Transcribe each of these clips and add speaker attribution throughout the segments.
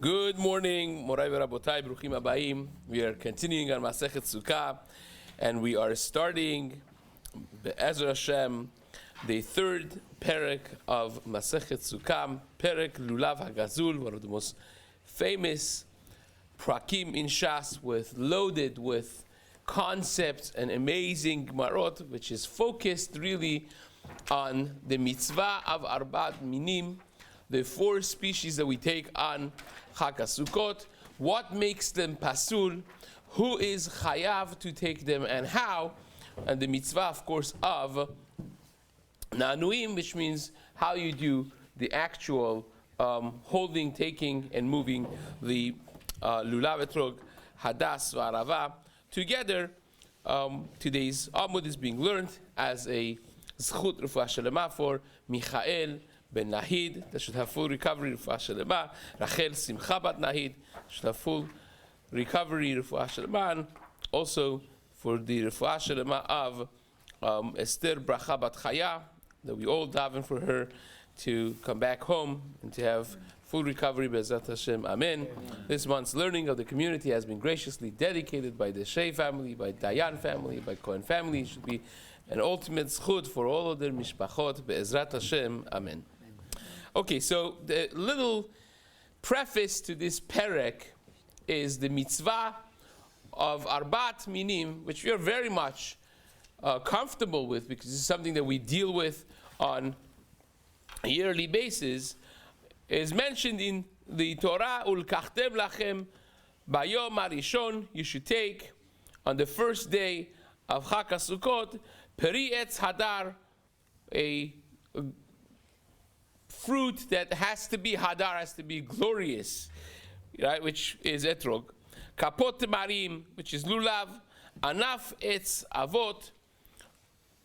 Speaker 1: Good morning, Morai Rabotai, Bruchim Abayim. We are continuing our Masechet Succah, and we are starting, Be'ezra Hashem, the third perek of Masechet Succah, Perek Lulav HaGazul, one of the most famous prakim in Shas, loaded with concepts and amazing Gemarot, which is focused really on the mitzvah of Arbat Minim, the four species that we take on Chag HaSukkot, what makes them pasul, who is chayav to take them and how, and the mitzvah, of course, of Nanuim, which means how you do the actual holding, taking, and moving the Lulav Etrog, Hadas, V'Arava. Together, today's Amud is being learned as a Zchut Refuah Shelema for Michael Ben Nahid, that should have full recovery, Refuah Shelema. Rachel Simcha Bat Nahid, should have full recovery, Refuah Shelema. And also for the Refuah Shelema of Esther Bracha Bat Chaya, that we all daven for her to come back home and to have full recovery, Be'ezrat Hashem, Amen. This month's learning of the community has been graciously dedicated by the Shei family, by Dayan family, by Cohen family. It should be an ultimate zchut for all of their mishpachot, Be'ezrat Hashem, Amen. Okay, so the little preface to this perek is the mitzvah of Arbat Minim, which we are very much comfortable with because it's something that we deal with on a yearly basis, is mentioned in the Torah, Ulkachtem lachem bayom harishon, you should take on the first day of Chag HaSukkot, peri etz hadar, a fruit that has to be hadar, has to be glorious, right? Which is etrog. Kapot marim, which is lulav. Anaf etz avot,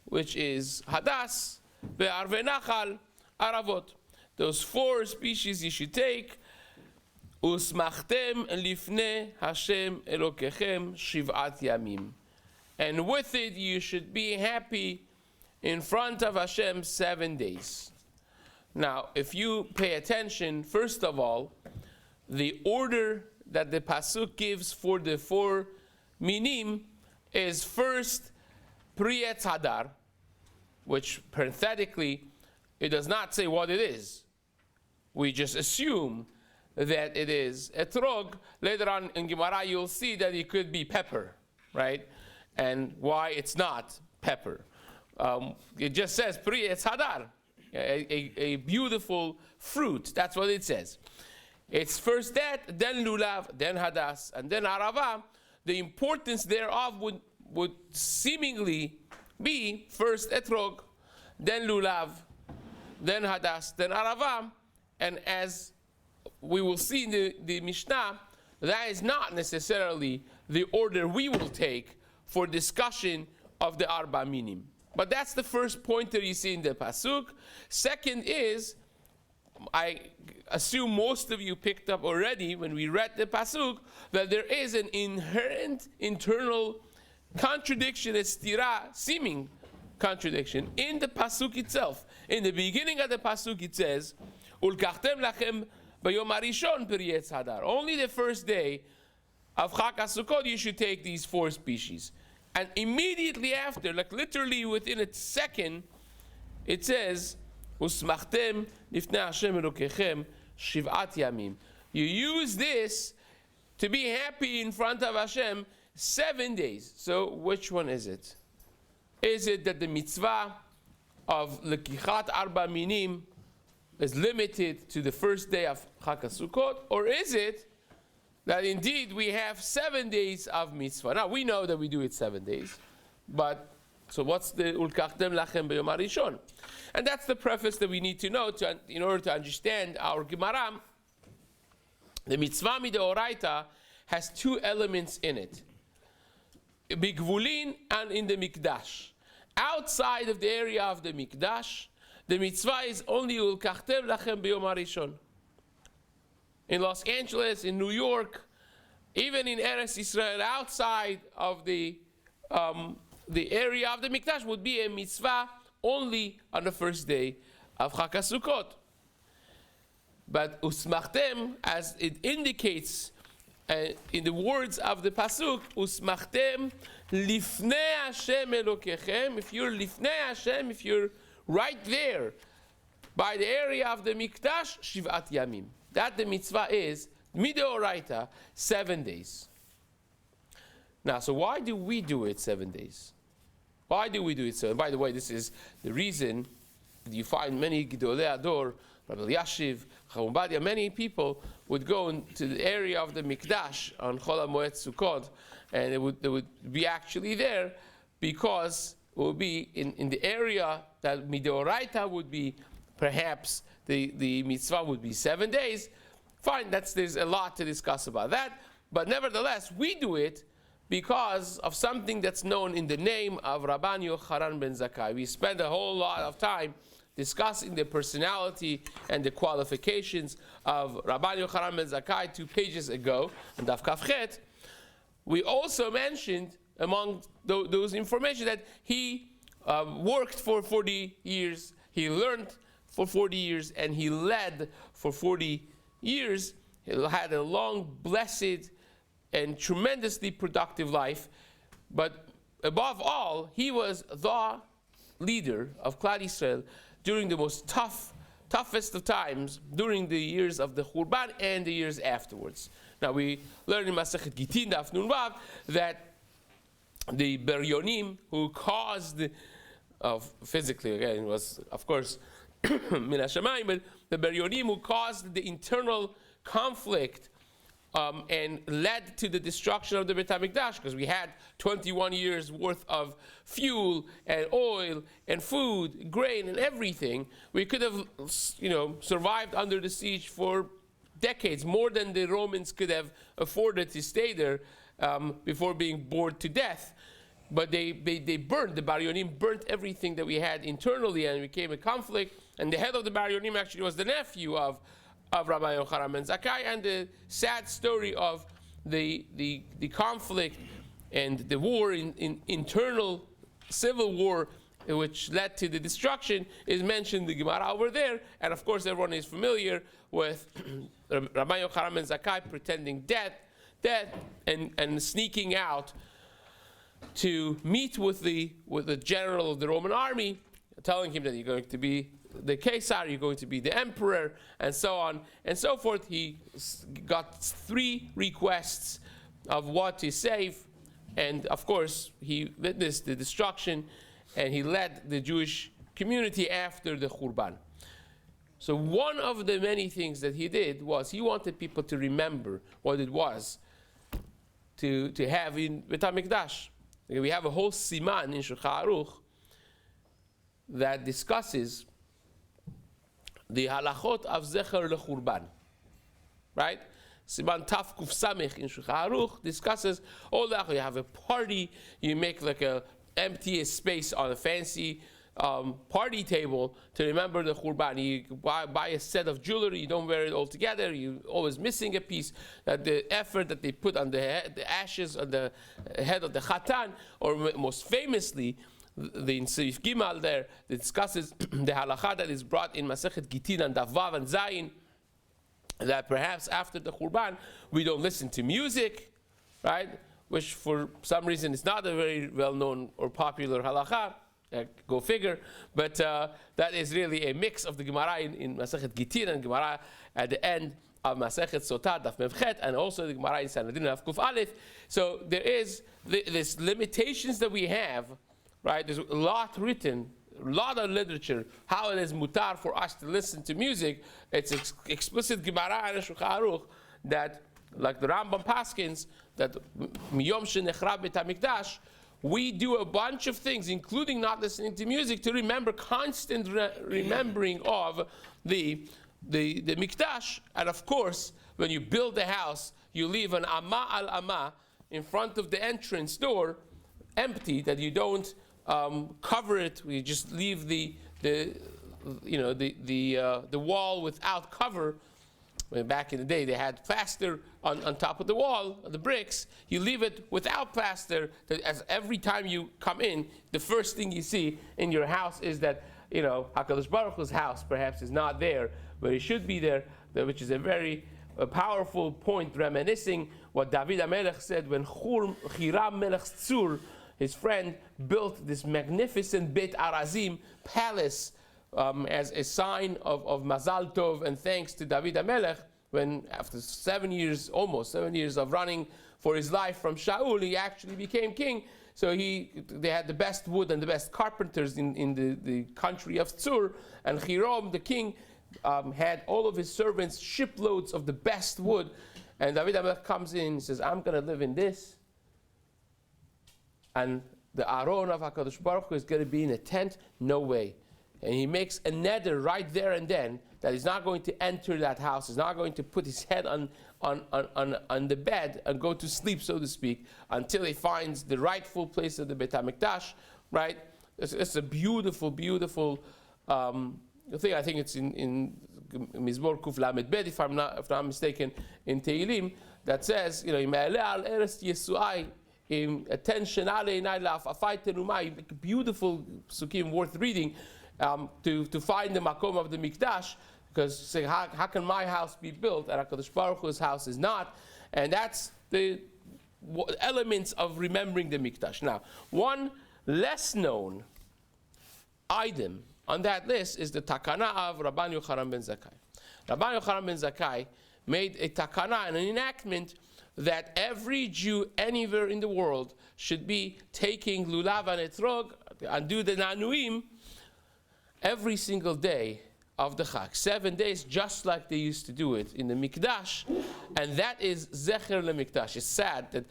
Speaker 1: which is hadas. Ve'arve nachal aravot. Those four species you should take. Usmachtem lifnei Hashem Elokechem shiv'at yamim. And with it you should be happy in front of Hashem 7 days. Now, if you pay attention, first of all, the order that the pasuk gives for the four minim is first Pri Etz Hadar, which parenthetically, it does not say what it is. We just assume that it is etrog. Later on in Gemara, you'll see that it could be pepper, right? And why it's not pepper. It just says Pri Etz Hadar, a beautiful fruit. That's what it says. It's first that, then lulav, then hadas, and then arava. The importance thereof would seemingly be first etrog, then lulav, then hadas, then arava. And as we will see in the Mishnah, that is not necessarily the order we will take for discussion of the Arba Minim. But that's the first pointer you see in the Pasuk. Second is, I assume most of you picked up already when we read the Pasuk, that there is an inherent internal contradiction, a stira, seeming contradiction, in the Pasuk itself. In the beginning of the Pasuk it says, Ulkachtem lachem bayom harishon peri etz hadar. Only the first day of Chag HaSukkot you should take these four species. And immediately after, like literally within a second, it says, Usmachtem lifnei Hashem Elokechem shiv'at yamim. You use this to be happy in front of Hashem 7 days. So which one is it? Is it that the mitzvah of Lekichat Arba Minim is limited to the first day of Chag HaSukkot? Or is it that indeed we have 7 days of mitzvah? Now we know that we do it 7 days, but so what's the Ulkachtem lachem bayom harishon? And that's the preface that we need to know in order to understand our Gemara. The mitzvah mideoraita has two elements in it: bigvulin and in the mikdash. Outside of the area of the mikdash, the mitzvah is only Ulkachtem lachem bayom harishon. In Los Angeles, in New York, even in Eretz Israel, outside of the area of the Mikdash, would be a mitzvah only on the first day of Chag HaSukkot. But usmachtem, as it indicates in the words of the pasuk, usmachtem lifnei Hashem Elokechem. If you're lifnei Hashem, if you're right there by the area of the mikdash, shivat yamim. That the mitzvah is midoraita, 7 days. Now, so why do we do it 7 days? Why do we do it so? By the way, this is the reason you find many Gidolei Ador, Rabbi Yashiv, Chacham Ovadia, many people would go into the area of the Mikdash on Chol HaMoed Sukkot, and they would be actually there because it would be in the area that Midoraita would be, perhaps the mitzvah would be 7 days. Fine, there's a lot to discuss about that, but nevertheless, we do it because of something that's known in the name of Rabban Yochanan ben Zakkai. We spend a whole lot of time discussing the personality and the qualifications of Rabban Yochanan ben Zakkai 2 pages ago, in Daf Kaf Chet. We also mentioned among those information that he worked for 40 years, he learned for 40 years, and he led for 40 years. He had a long, blessed, and tremendously productive life. But above all, he was the leader of Klal Yisrael during the most toughest of times, during the years of the Churban and the years afterwards. Now we learn in Masechet Gittin Daf Nun Vav that the Beryonim who caused, physically again, it was of course Min HaShamayim, but the Beryonim who caused the internal conflict and led to the destruction of the Beit HaMikdash, because we had 21 years worth of fuel and oil and food, grain and everything. We could have, survived under the siege for decades, more than the Romans could have afforded to stay there before being bored to death. But they burned, the Baryonim burnt everything that we had internally, and it became a conflict. And the head of the Baryonim actually was the nephew of Rabbi Yochanan ben Zakkai, and the sad story of the conflict and the war in internal civil war, which led to the destruction, is mentioned in the Gemara over there. And of course, everyone is familiar with Rabbi Yochanan ben Zakkai pretending death, and sneaking out to meet with the general of the Roman army, telling him that you're going to be the Caesar, you're going to be the emperor, and so on and so forth. He got 3 requests of what to save, and of course he witnessed the destruction, and he led the Jewish community after the Churban. So one of the many things that he did was he wanted people to remember what it was to have in Beit HaMikdash. We have a whole siman in Shulchan Aruch that discusses the halachot of Zecher LeChurban, right? Siman Taf Kuf Samech in Shulchan Aruch discusses all that. You have a party, you make like a empty space on a fancy party table to remember the Churban. You buy a set of jewelry, you don't wear it all together, you're always missing a piece. That the effort that they put on the ashes on the head of the Chatan, or most famously, the Seif Gimal there that discusses the halacha that is brought in Masechet Gittin and Daf Vav and Zayin, that perhaps after the Churban we don't listen to music, right? Which for some reason is not a very well-known or popular halacha. Go figure. But that is really a mix of the Gemara in Masechet Gittin and Gemara at the end of Masechet Sotah Daf Mevchet, and also the Gemara in Sanhedrin Daf Kuf Aleph. So there is this limitations that we have. Right, there's a lot written, a lot of literature, how it is mutar for us to listen to music. It's explicit Gemara and Shulchan Aruch that, like the Rambam Paskins, that miyom shenechrab Beit HaMikdash, we do a bunch of things, including not listening to music, to remember constant remembering of the Mikdash. And of course, when you build a house, you leave an amma al amma in front of the entrance door empty, that you don't cover it. We just leave the wall without cover. Back in the day, they had plaster on top of the wall, the bricks. You leave it without plaster. As every time you come in, the first thing you see in your house is that HaKadosh Baruch Hu's house perhaps is not there, but it should be there. which is a very powerful point reminiscing what David HaMelech said when Hiram Melech Tzur, his friend, built this magnificent Beit Arazim palace as a sign of Mazal Tov and thanks to David HaMelech, when after almost 7 years of running for his life from Shaul, he actually became king. So they had the best wood and the best carpenters in the country of Tzur, and Hiram, the king, had all of his servants shiploads of the best wood, and David HaMelech comes in and says, I'm going to live in this, and the Aron of HaKadosh Baruch Hu is going to be in a tent? No way. And he makes a neder right there and then that he's not going to enter that house, he's not going to put his head on the bed and go to sleep, so to speak, until he finds the rightful place of the Beit HaMikdash, right? It's a beautiful, beautiful thing. I think it's in Mizmor Kuf Lamed Bet, if I'm not mistaken, in Tehillim, that says, Ime'aleh al eres Yesuai, attention, beautiful psukim worth reading, to find the makom of the mikdash, because say how can my house be built and HaKadosh Baruch Hu's house is not, and that's the elements of remembering the mikdash. Now, one less known item on that list is the takana of Rabban Yochanan ben Zakkai. Rabban Yochanan ben Zakkai made a takana, an enactment, that every Jew anywhere in the world should be taking lulav and etrog and do the nanuim every single day of the Chag, 7 days, just like they used to do it in the Mikdash, and that is Zecher LeMikdash. It's sad that,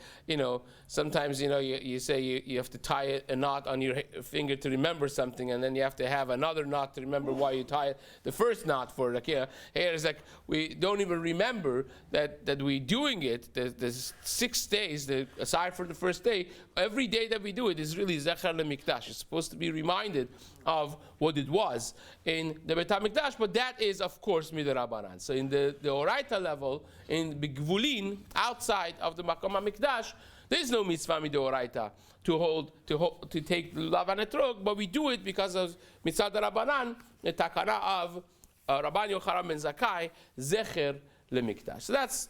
Speaker 1: sometimes, you say you have to tie a knot on your finger to remember something, and then you have to have another knot to remember why you tie the first knot for it. Here it's like we don't even remember that we're doing it. There's 6 days, aside from the first day, every day that we do it is really Zecher LeMikdash. It's supposed to be reminded of what it was in the Beit HaMikdash, but that is, of course, Midrabanan. So in the Oraita level, in Bigvulin, outside of the Makom HaMikdash, there is no mitzvah Midoraita to take the lulav and etrog, but we do it because of mitzvah Rabbanan, the takana of Rabban Yochanan ben Zakkai, Zecher LeMikdash. So that's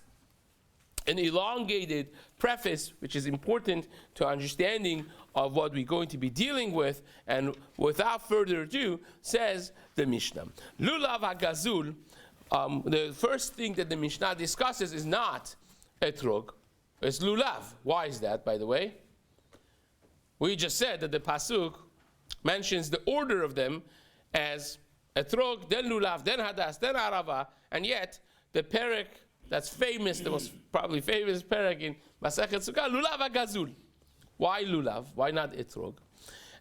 Speaker 1: an elongated preface, which is important to understanding of what we're going to be dealing with, and without further ado, says the Mishnah. Lulav HaGazul, the first thing that the Mishnah discusses is not etrog, it's lulav. Why is that, by the way? We just said that the Pasuk mentions the order of them as etrog, then lulav, then hadas, then arava, and yet the perek that's famous, the most probably famous perek in Masechet Succah, lulav HaGazul. Why lulav? Why not etrog?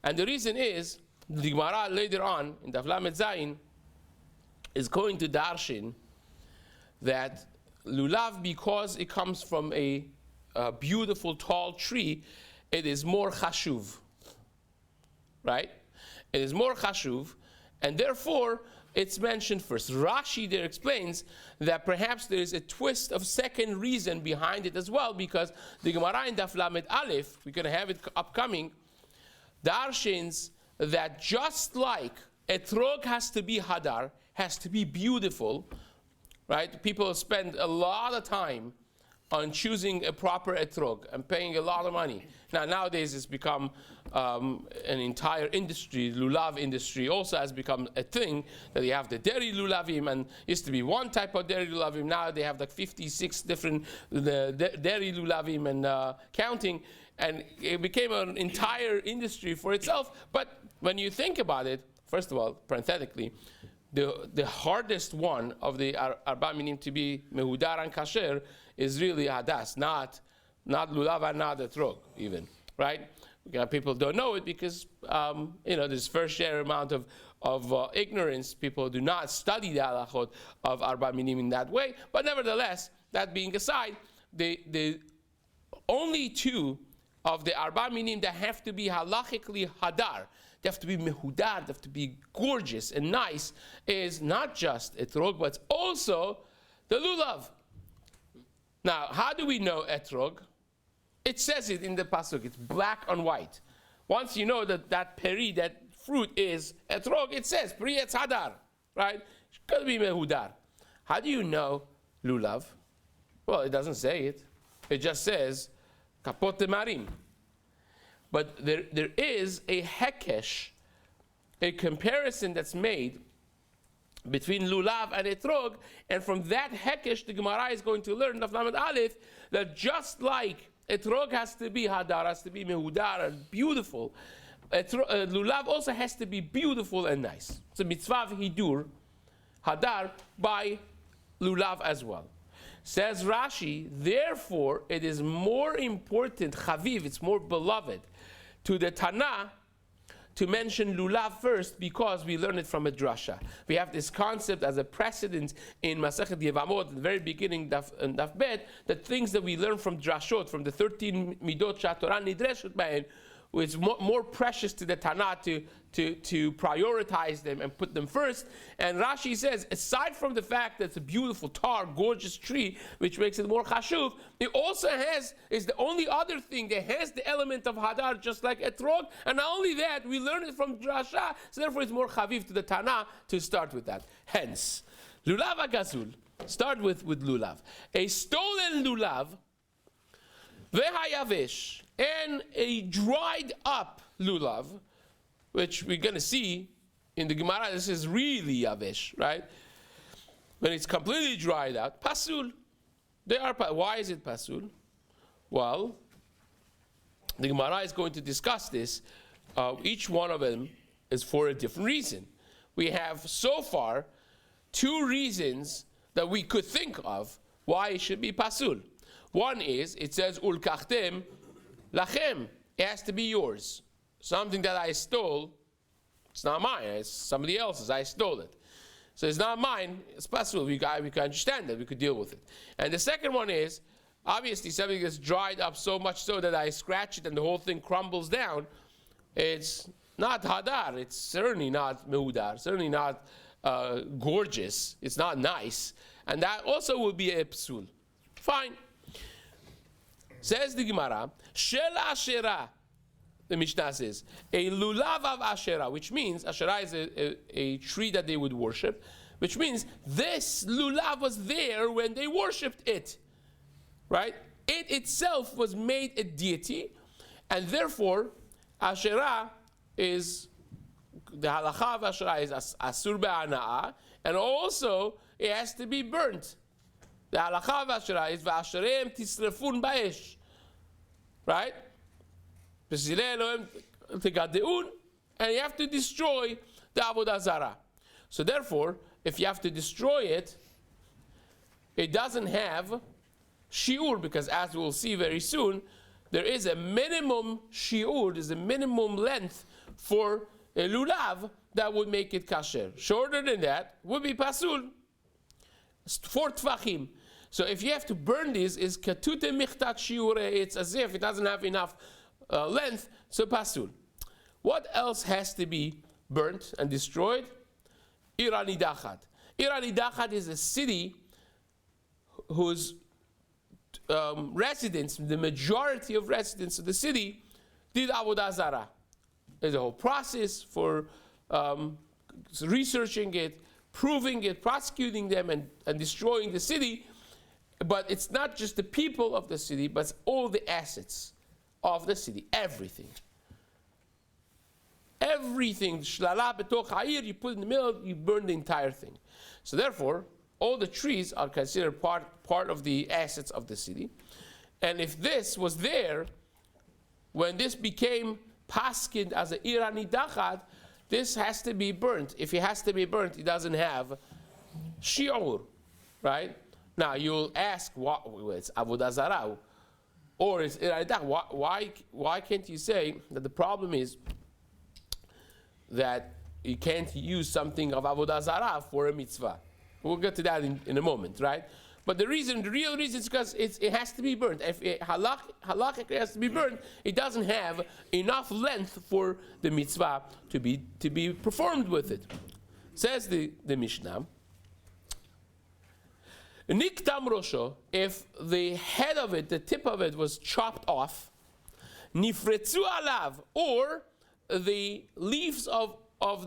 Speaker 1: And the reason is, the Gemara later on in Daf Lamed Zayin is going to darshin that lulav, because it comes from a beautiful tall tree, it is more chashuv, right? It is more chashuv, and therefore it's mentioned first. Rashi there explains that perhaps there is a twist of second reason behind it as well, because the Gemara in Daf Lamed Aleph, we're going to have it upcoming, darshins that just like etrog has to be hadar, has to be beautiful, right? People spend a lot of time on choosing a proper etrog and paying a lot of money. Now, nowadays it's become an entire industry. Lulav industry also has become a thing, that you have the dairy lulavim, and used to be one type of dairy lulavim. Now they have like 56 different dairy lulavim and counting, and it became an entire industry for itself. But when you think about it, first of all, parenthetically, the hardest one of the Arba Minim to be mehudar and kasher is really hadas, not lulav and not etrog even, right? People don't know it because there's fair share amount of ignorance. People do not study the halachot of Arba Minim in that way. But nevertheless, that being aside, the only two of the Arba Minim that have to be halachically hadar, they have to be mehudar, they have to be gorgeous and nice, is not just etrog, but it's also the lulav. Now, how do we know etrog? It says it in the pasuk. It's black on white. Once you know that peri, that fruit is etrog, it says peri etz hadar, right? It's got to be mehudar. How do you know lulav? Well, it doesn't say it. It just says kapot marim. But there is a hekesh, a comparison that's made between lulav and etrog, and from that hekesh, the Gemara is going to learn, Daf Lamed Aleph, that just like etrog has to be hadar, has to be mehudar and beautiful, lulav also has to be beautiful and nice. It's a mitzvah of hidur, hadar, by lulav as well. Says Rashi, therefore it is more important, chaviv, it's more beloved, to the Tana to mention lulav first, because we learn it from a drasha. We have this concept as a precedent in Masechet Yevamot, at the very beginning, Daf Bet, that things that we learn from drashot, from the 13 midot shatorah nidreshet b'hen, it's more precious to the Tana to prioritize them and put them first. And Rashi says, aside from the fact that it's a beautiful tar, gorgeous tree, which makes it more chashuv, it also is the only other thing that has the element of hadar, just like etrog. And not only that, we learn it from drasha, so therefore it's more chaviv to the Tana to start with that. Hence, lulav agazul, start with lulav. A stolen lulav, vehayavesh, and a dried up lulav, which we're going to see in the Gemara, this is really yavesh, right? When it's completely dried out, pasul. Why is it pasul? Well, the Gemara is going to discuss this. Each one of them is for a different reason. We have so far 2 reasons that we could think of why it should be pasul. One is, it says, ulkachtem lachem. It has to be yours. Something that I stole, it's not mine, it's somebody else's, I stole it. So it's not mine, it's pasul. We can understand that, we could deal with it. And the second one is, obviously something that's dried up so much so that I scratch it and the whole thing crumbles down, it's not hadar, it's certainly not mehudar, certainly not gorgeous, it's not nice. And that also will be a psul. Fine. Says the Gemara, Shel Asherah, the Mishnah says, a lulav of Asherah, which means, Asherah is a tree that they would worship, which means this lulav was there when they worshipped it, right? It itself was made a deity, and therefore, Asherah is, the halacha of Asherah is asur be'ana'ah, and also it has to be burnt. The halacha of Asherah is v'ashereim tisrefun ba'esh, right? And you have to destroy the avodah zarah. So therefore, if you have to destroy it, it doesn't have shiur, because as we'll see very soon, there is a minimum shiur, there's a minimum length for a lulav that would make it kasher. Shorter than that would be pasul. 4 tvachim. So if you have to burn these, is katute michtat shiure, it's as if it doesn't have enough length, so pasul. What else has to be burnt and destroyed? Iranidachat. Iranidachat is a city whose residents, the majority of residents of the city, did avodah zarah. There's a whole process for researching it, proving it, prosecuting them, and destroying the city. But it's not just the people of the city, but it's all the assets of the city, everything. Everything, shlala betoch ha'ir, you put in the middle, you burn the entire thing. So therefore, all the trees are considered part of the assets of the city. And if this was there, when this became paskind as an irani dachat, this has to be burnt. If it has to be burnt, it doesn't have shiur, right? Now you'll ask, it's avodah zarah, or it's irani dachat. Why can't you say that the problem is that you can't use something of avodah zarah for a mitzvah? We'll get to that in a moment, right? But the real reason is because it has to be burnt. If halachically has to be burnt, it doesn't have enough length for the mitzvah to be performed with it. Says the Mishnah, Niktam rosho, if the head of it, the tip of it was chopped off, nifretzu alav, or the leaves of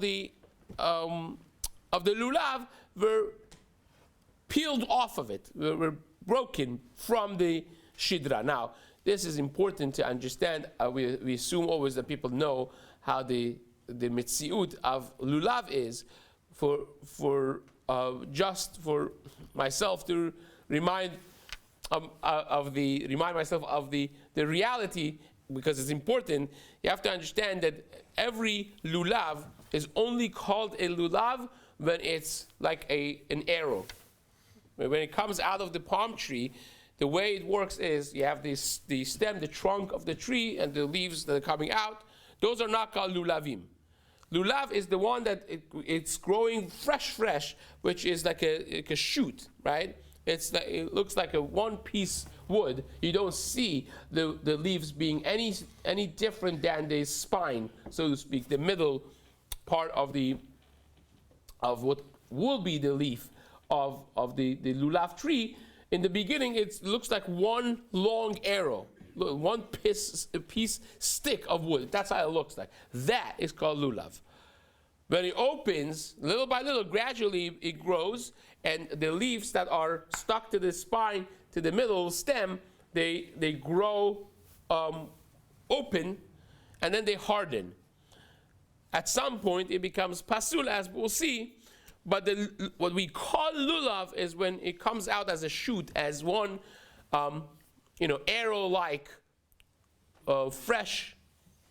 Speaker 1: the lulav were peeled off of it, were broken from the shidra. Now, this is important to understand. We assume always that people know how the mitziut of lulav is. Just for myself to remind myself of the reality, because it's important. You have to understand that every lulav is only called a lulav when it's like an arrow. When it comes out of the palm tree, the way it works is you have the stem, the trunk of the tree, and the leaves that are coming out. Those are not called lulavim. Lulav is the one that it's growing fresh, which is like a shoot, right? It looks like a one-piece wood. You don't see the leaves being any different than the spine, so to speak, the middle part of what will be the leaf of the lulav tree. In the beginning, it looks like one long arrow, one piece stick of wood. That's how it looks like. That is called lulav. When it opens, little by little, gradually it grows, and the leaves that are stuck to the spine, to the middle stem, they grow open, and then they harden. At some point, it becomes pasul, as we'll see. But what we call lulav is when it comes out as a shoot, as one, arrow-like, fresh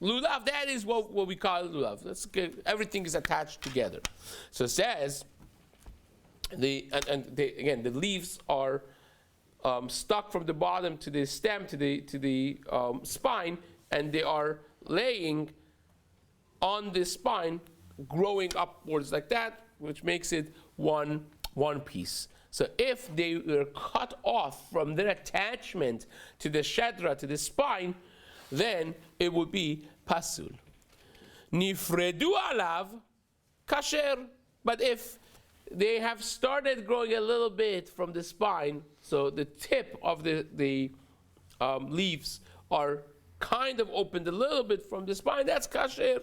Speaker 1: lulav. That is what we call lulav. That's good. Everything is attached together. So it says, the leaves are stuck from the bottom to the stem, to the spine, and they are laying on the spine, growing upwards like that, which makes it one piece. So if they were cut off from their attachment to the shedra, to the spine, then it would be pasul. Nifredu alav kasher. But if they have started growing a little bit from the spine, so the tip of the leaves are kind of opened a little bit from the spine, that's kasher.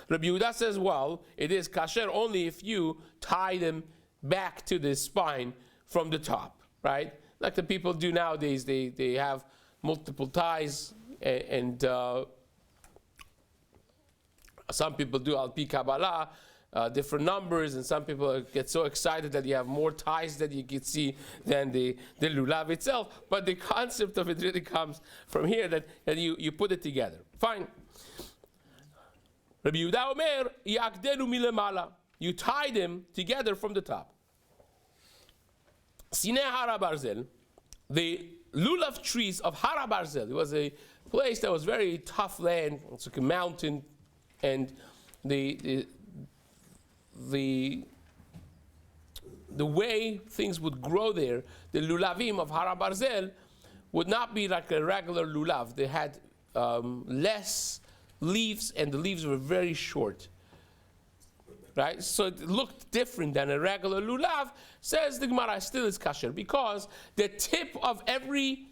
Speaker 1: Rabbi Yehuda says, well, it is kasher only if you tie them back to the spine from the top, right? Like the people do nowadays. They have multiple ties, and some people do al pi Kabbalah, different numbers, and some people get so excited that you have more ties that you can see than the lulav itself. But the concept of it really comes from here, that you put it together. Fine. Rabbi Yehuda Omer, Yagdelu milemala. You tie them together from the top. Sineh Hara Barzel, the lulav trees of Hara Barzel. It was a place that was very tough land. It's like a mountain, and the way things would grow there, the lulavim of Hara Barzel would not be like a regular lulav. They had less leaves, and the leaves were very short. Right? So it looked different than a regular lulav. Says the Gemara, still is kasher, because the tip of every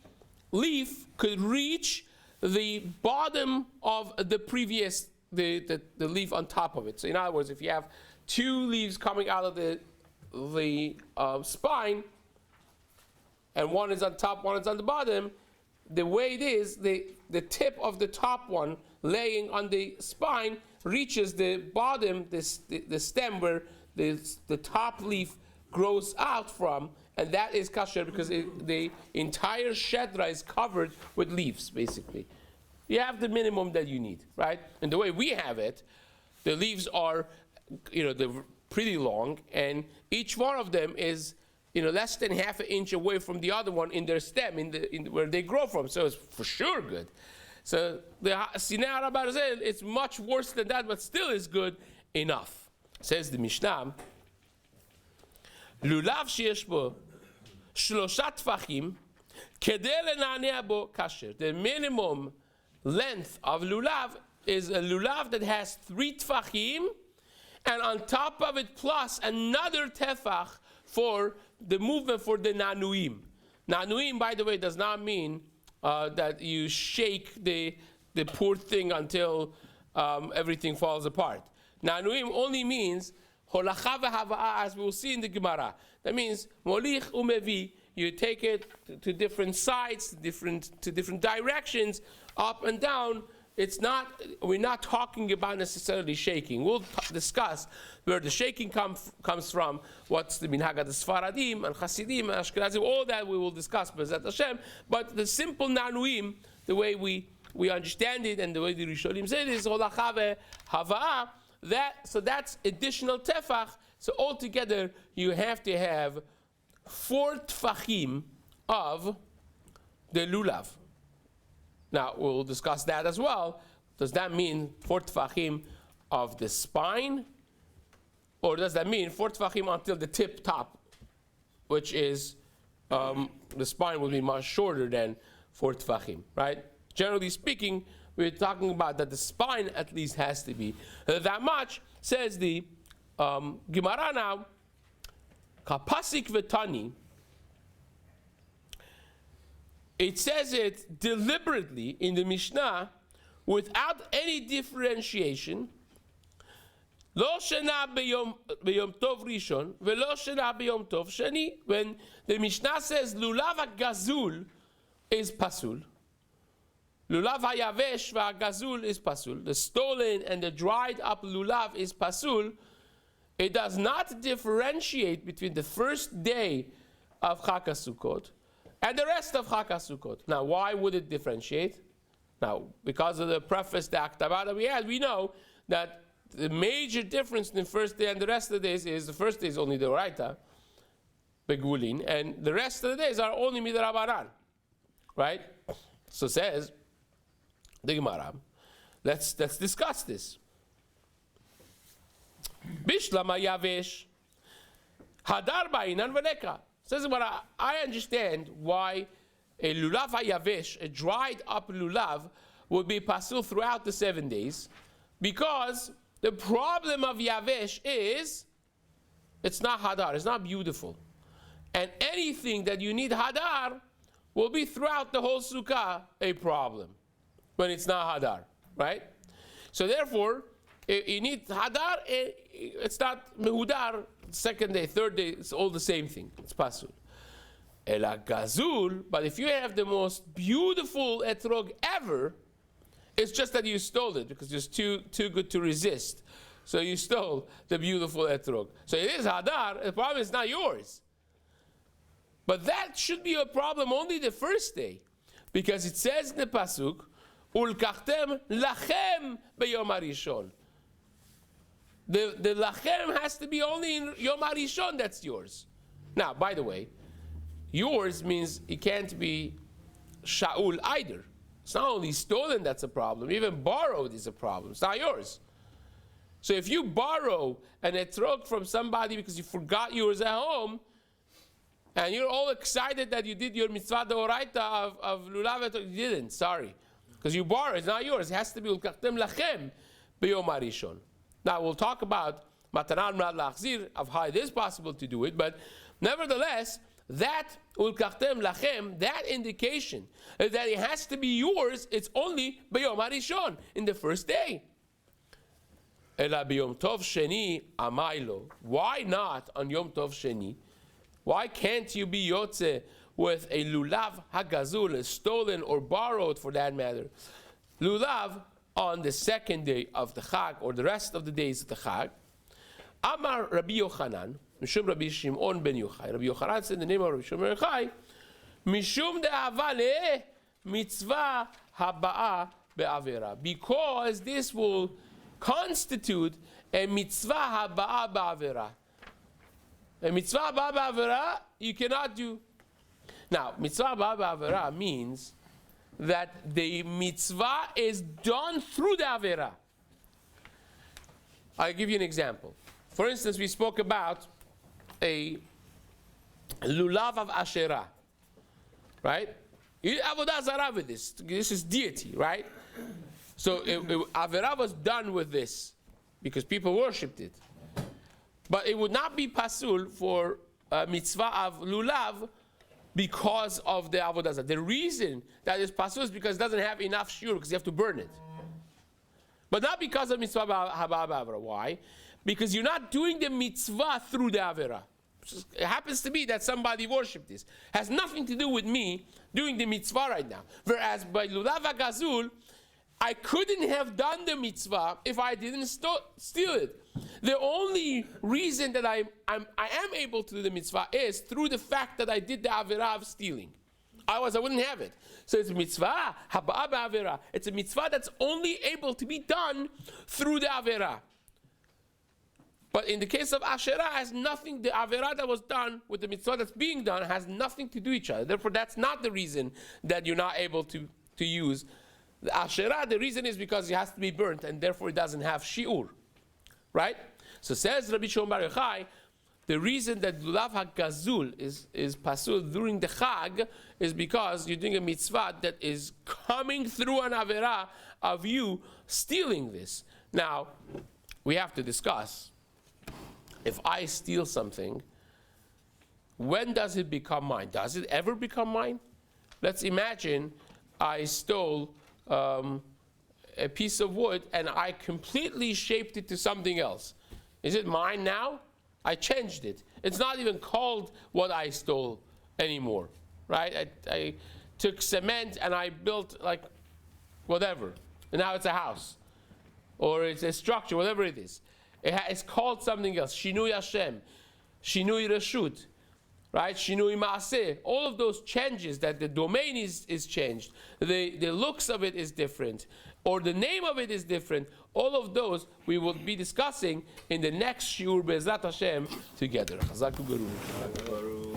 Speaker 1: leaf could reach the bottom of the previous, the leaf on top of it. So in other words, if you have two leaves coming out of the spine, and one is on top, one is on the bottom, the way it is, the tip of the top one laying on the spine reaches the bottom, the stem where the top leaf grows out from, and that is kasher because the entire shedra is covered with leaves, basically. You have the minimum that you need, right? And the way we have it, the leaves are, they're pretty long, and each one of them is, less than half an inch away from the other one in their stem, in where they grow from. So it's for sure good. So the Sineh Hara Barzel, it's much worse than that, but still is good enough. Says the Mishnah, Lulav sheyesh bo shlosha tfachim kedei lenaneh bo kasher. The minimum length of lulav is a lulav that has 3 tfachim, and on top of it plus another tefach for the movement for the nanuim. Nanuim, by the way, does not mean that you shake the poor thing until everything falls apart. Nanuim only means holacha v'hava'a, as we will see in the Gemara. That means molich umevi. You take it to different sides, to different directions, up and down. We're not talking about necessarily shaking. We'll discuss where the shaking comes from, what's the minhag of the Sfaradim and Hasidim and Ashkenazim, all that we will discuss, B'ezrat Hashem. But the simple nanuim, the way we understand it and the way the Rishonim say it is holacha ve'hava'ah. So that's additional tefach. So altogether, you have to have 4 tfachim of the lulav. Now, we'll discuss that as well. Does that mean 4 tfachim of the spine? Or does that mean 4 tfachim until the tip top, which is, the spine will be much shorter than 4 tfachim, right? Generally speaking, we're talking about that the spine at least has to be that much. Says the Gemara now, kapasik v'tani. It says it deliberately in the Mishnah without any differentiation. Lo shena b'yom tov rishon v'lo shena b'yom tov sheni. When the Mishnah says lulav ha'gazul is pasul, lulav ha'yavesh v'ha'gazul is pasul, the stolen and the dried up lulav is pasul, it does not differentiate between the first day of Chag HaSukkot and the rest of Chag HaSukkot. Now, why would it differentiate? Now, because of the preface, the Aktavah that we had, we know that the major difference in the first day and the rest of the days is the first day is only the Oraita, Begulin, and the rest of the days are only Midrabanan. Right? So says the Gemara. Let's discuss this. Bishlama Yavesh Hadar Ba'inan V'Neka. Says what I understand why a lulav hayavesh, a dried up lulav, would be pasul throughout the 7 days, because the problem of yavesh is it's not hadar, it's not beautiful, and anything that you need hadar will be throughout the whole sukkah a problem when it's not hadar, right? So therefore, you need hadar. It's not mehudar. Second day, third day, it's all the same thing. It's pasul. Ela gazul, but if you have the most beautiful etrog ever, it's just that you stole it because it's too good to resist. So you stole the beautiful etrog. So it is hadar. The problem is not yours. But that should be a problem only the first day, because it says in the pasuk, "Ulkachtem lachem beyom harishon." The lachem has to be only in Yom HaRishon, that's yours. Now, by the way, yours means it can't be Sha'ul either. It's not only stolen that's a problem, even borrowed is a problem. It's not yours. So if you borrow an etrog from somebody because you forgot yours at home, and you're all excited that you did your mitzvah d'oraita of lulav etrog, you didn't, sorry. Because you borrowed, it's not yours. It has to be ulkachtem lachem b'yom HaRishon. Now we'll talk about matanan mrad lachzir, of how it is possible to do it, but nevertheless, that ulkachtem lachem, that indication that it has to be yours, it's only b'yom harishon, in the first day. Ela b'yom tov sheni amaylo. Why not on Yom Tov Sheni? Why can't you be yotze with a lulav hagazul, a stolen or borrowed for that matter, lulav on the second day of the Chag, or the rest of the days of the Chag? Amar Rabbi Yochanan, Mishum Rabbi Shimon ben Yochai. Rabbi Yochanan said in the name of Rabbi Shimon ben Yochai, Mishum de'ava le mitzvah haba'a be'avera. Because this will constitute a mitzvah haba'a be'avera. A mitzvah haba'a be'avera you cannot do. Now, mitzvah haba'a be'avera means that the mitzvah is done through the avera. I'll give you an example. For instance, we spoke about a lulav of Asherah, right? Avodah zarah with this. This is deity, right? So avera was done with this because people worshipped it. But it would not be pasul for a mitzvah of lulav because of the avodah zarah. The reason that it's pasul is because it doesn't have enough shur, because you have to burn it. But not because of mitzvah haba. Why? because you're not doing the mitzvah through the Avera. It happens to be that somebody worshipped this. Has nothing to do with me doing the mitzvah right now. Whereas by Lulav HaGazul, I couldn't have done the mitzvah if I didn't steal it. The only reason that I am able to do the mitzvah is through the fact that I did the Avera of stealing. Otherwise, I wouldn't have it. So it's a mitzvah, haba'a ba'avera. It's a mitzvah that's only able to be done through the Avera. But in the case of Asherah, has nothing, the Avera that was done with the mitzvah that's being done has nothing to do with each other. Therefore, that's not the reason that you're not able to use the Asherah. The reason is because it has to be burnt, and therefore it doesn't have shi'ur. Right? So says Rabbi Shlomo Yisraeli, the reason that Lulav HaGazul is pasul during the Chag is because you're doing a mitzvah that is coming through an Avera of you stealing this. Now, we have to discuss, if I steal something, when does it become mine? Does it ever become mine? Let's imagine I stole a piece of wood and I completely shaped it to something else. Is it mine now? I changed it. It's not even called what I stole anymore, right? I took cement and I built like whatever, and now it's a house, or it's a structure, whatever it is. It's called something else. Shinui Hashem, Shinui Reshut, right? Shinui Maaseh. All of those changes, that the domain is changed, the looks of it is different, or the name of it is different. All of those we will be discussing in the next shiur Be'ezrat Hashem together. Chazak u'Baruch.